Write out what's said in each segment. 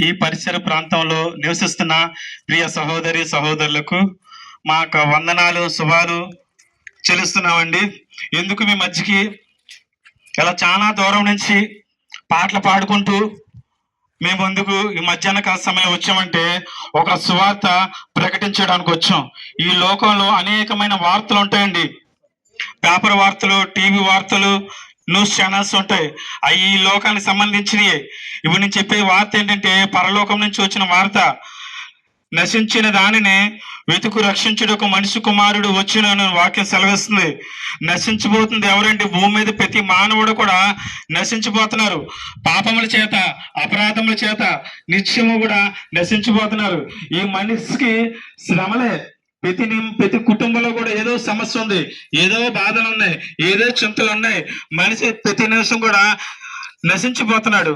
ఈ పరిసర ప్రాంతంలో నివసిస్తున్న ప్రియ సహోదరి సహోదరులకు మా యొక్క వందనాలు శుభాలు చెల్లిస్తున్నామండి. ఎందుకు మీ మధ్యకి ఇలా చాలా దూరం నుంచి పాటలు పాడుకుంటూ మేము ముందుకు ఈ మధ్యాహ్న కాల సమయంలో వచ్చామంటే ఒక సువార్త ప్రకటించడానికి వచ్చాం. ఈ లోకంలో అనేకమైన వార్తలు ఉంటాయండి. పేపర్ వార్తలు, టీవీ వార్తలు, న్యూస్ ఛానల్స్ ఉంటాయి. అవి ఈ లోకానికి సంబంధించినవి. ఇప్పుడు నేను చెప్పే వార్త ఏంటంటే పరలోకం నుంచి వచ్చిన వార్త. నశించిన దానిని వెతుకు రక్షించుటకు మనిషి కుమారుడు వచ్చిన వాక్యం సెలవిస్తుంది. నశించిపోతుంది ఎవరంటే భూమి మీద ప్రతి మానవుడు కూడా నశించిపోతున్నారు. పాపముల చేత, అపరాధముల చేత నిత్యము కూడా నశించిపోతున్నారు. ఈ మనిషికి శ్రమలే. ప్రతి కుటుంబంలో కూడా ఏదో సమస్య ఉంది, ఏదో బాధలు ఉన్నాయి, ఏదో చింతలు ఉన్నాయి. మనిషి ప్రతి నిమిషం కూడా నశించిపోతున్నాడు.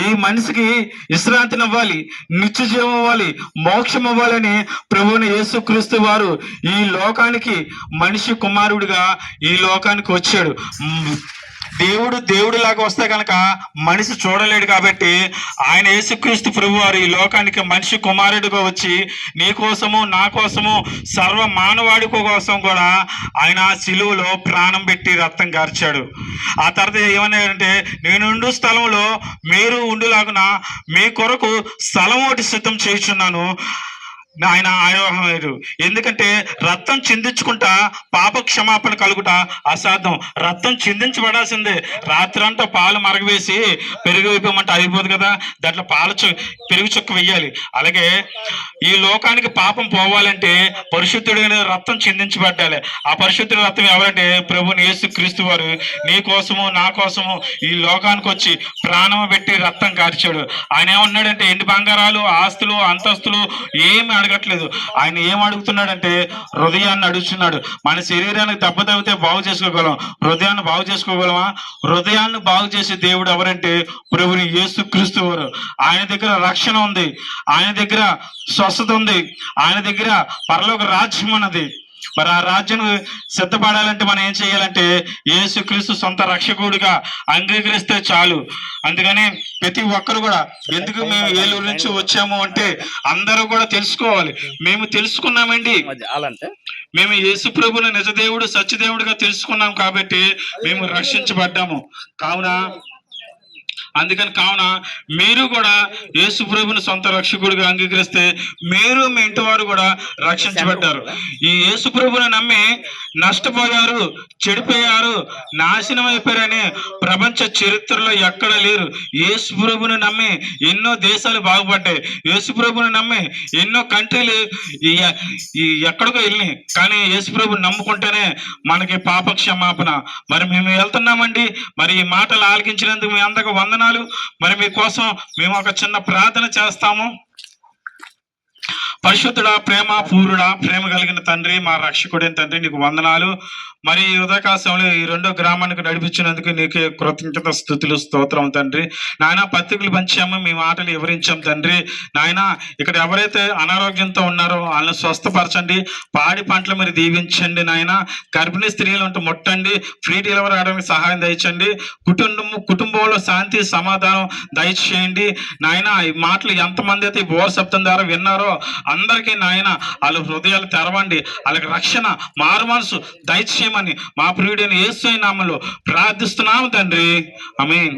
ఈ మనిషికి విశ్రాంతిని అవ్వాలి, నిత్య జీవం అవ్వాలి, మోక్షం అవ్వాలని ప్రభువుని యేసుక్రీస్తు వారు ఈ లోకానికి మనిషి కుమారుడిగా ఈ లోకానికి వచ్చాడు. దేవుడు లాగా వస్తే కనుక మనిషి చూడలేడు కాబట్టి ఆయన యేసుక్రీస్తు ప్రభు వారు ఈ లోకానికి మనిషి కుమారుడిగా వచ్చి నీ కోసము, నా కోసము, సర్వ మానవాడి కోసం కూడా ఆయన సిలువలో ప్రాణం పెట్టి రక్తం కార్చాడు. ఆ తర్వాత ఏమన్నాడంటే నేనుండు స్థలంలో మీరు ఉండులాగున మీ కొరకు స్థలం ఒకటి సిద్ధం చేయుచున్నాను. ఆయన ఆరోహణుడు. ఎందుకంటే రక్తం చిందించుకుంటా పాప క్షమాపణ కలుగుట అసాధ్యం. రక్తం చిందించబడాల్సిందే. రాత్రంతా పాలు మరగవేసి పెరుగు వేయమంటే అయిపోదు కదా, దాంట్లో పెరుగు చుక్క వెయ్యాలి. అలాగే ఈ లోకానికి పాపం పోవాలంటే పరిశుద్ధుడైన రక్తం చిందించబడ్డాలి. ఆ పరిశుద్ధుడి రక్తం ఎవరంటే ప్రభుని యేసుక్రీస్తు వారు నీ కోసము, నా కోసము ఈ లోకానికి వచ్చి ప్రాణం పెట్టి రక్తం కార్చాడు. ఆయన ఏమన్నాడంటే ఎండి బంగారాలు, ఆస్తులు, అంతస్తులు ఏమి అడగట్లేదు. ఆయన ఏం అడుగుతున్నాడంటే హృదయాన్ని అడుగుతున్నాడు. మన శరీరానికి దెబ్బ తగ్గితే బాగు చేసుకోగలం, హృదయాన్ని బాగు చేసుకోగలమా? హృదయాన్ని బాగు చేసే దేవుడు ఎవరంటే ప్రభుని యేసుక్రీస్తు వారు. ఆయన దగ్గర రక్షణ ఉంది, ఆయన దగ్గర స్వస్థత ఉంది, ఆయన దగ్గర పరలోక రాజ్యం ఉన్నది. మరి ఆ రాజ్యం సిద్ధపడాలంటే మనం ఏం చేయాలంటే యేసుక్రీస్తు సొంత రక్షకుడిగా అంగీకరిస్తే చాలు. అందుకని ప్రతి ఒక్కరు కూడా ఎందుకు మేము ఏలూరు నుంచి వచ్చాము అంటే అందరూ కూడా తెలుసుకోవాలి. మేము తెలుసుకున్నామండి, మేము యేసు ప్రభుని నిజదేవుడు, సత్యదేవుడిగా తెలుసుకున్నాం కాబట్టి మేము రక్షించబడ్డాము. కావున మీరు కూడా యేసు ప్రభుని సొంత రక్షకుడిగా అంగీకరిస్తే మీరు మీ ఇంటి వారు కూడా రక్షించబడ్డారు. ఈ యేసు ప్రభుని నమ్మి నష్టపోయారు, చెడిపోయారు, నాశనం అయిపోయారని ప్రపంచ చరిత్రలో ఎక్కడ లేరు. యేసు ప్రభుని నమ్మి ఎన్నో దేశాలు బాగుపడ్డాయి. యేసు ప్రభుని నమ్మి ఎన్నో కంట్రీలు ఎక్కడికో వెళ్ళినాయి. కానీ యేసు ప్రభుని నమ్ముకుంటేనే మనకి పాప క్షమాపణ. మరి మేము వెళ్తున్నామండి. మరి ఈ మాటలు ఆలకించినందుకు మీ అందరికీ వందనాలు. మరి మీకోసం మేము ఒక చిన్న ప్రార్థన చేస్తాము. పరిశుద్ధుడా, ప్రేమ పూర్ణుడా, ప్రేమ కలిగిన తండ్రి, మా రక్షకుడైన తండ్రి, నీకు వందనాలు. మరి ఈ ఉదయకాశంలో ఈ రెండో గ్రామానికి నడిపించినందుకు నీకే కృతజ్ఞత స్తుతులు స్తోత్రం తండ్రి. నాయన పత్రికలు పంచాము, మీ మాటలు వివరించాం తండ్రి. నాయన ఇక్కడ ఎవరైతే అనారోగ్యంతో ఉన్నారో వాళ్ళని స్వస్థపరచండి, పాడి పంటలు మీరు దీవించండి. నాయన గర్భిణీ స్త్రీలు ఉంటూ ముట్టండి, ఫ్రీ డెలివరీ అవడానికి సహాయం దయచండి. కుటుంబంలో శాంతి సమాధానం దయచేయండి. నాయన ఈ మాటలు ఎంతమంది అయితే బోర్ శబ్దం ద్వారా విన్నారో అందరికీ నాయన వాళ్ళ హృదయాలు తెరవండి, వాళ్ళకి రక్షణ, మారు మనసు దయచేయమని మా ప్రియుడైన యేసు నామములో ప్రార్థిస్తున్నాము తండ్రి. ఆమేన్.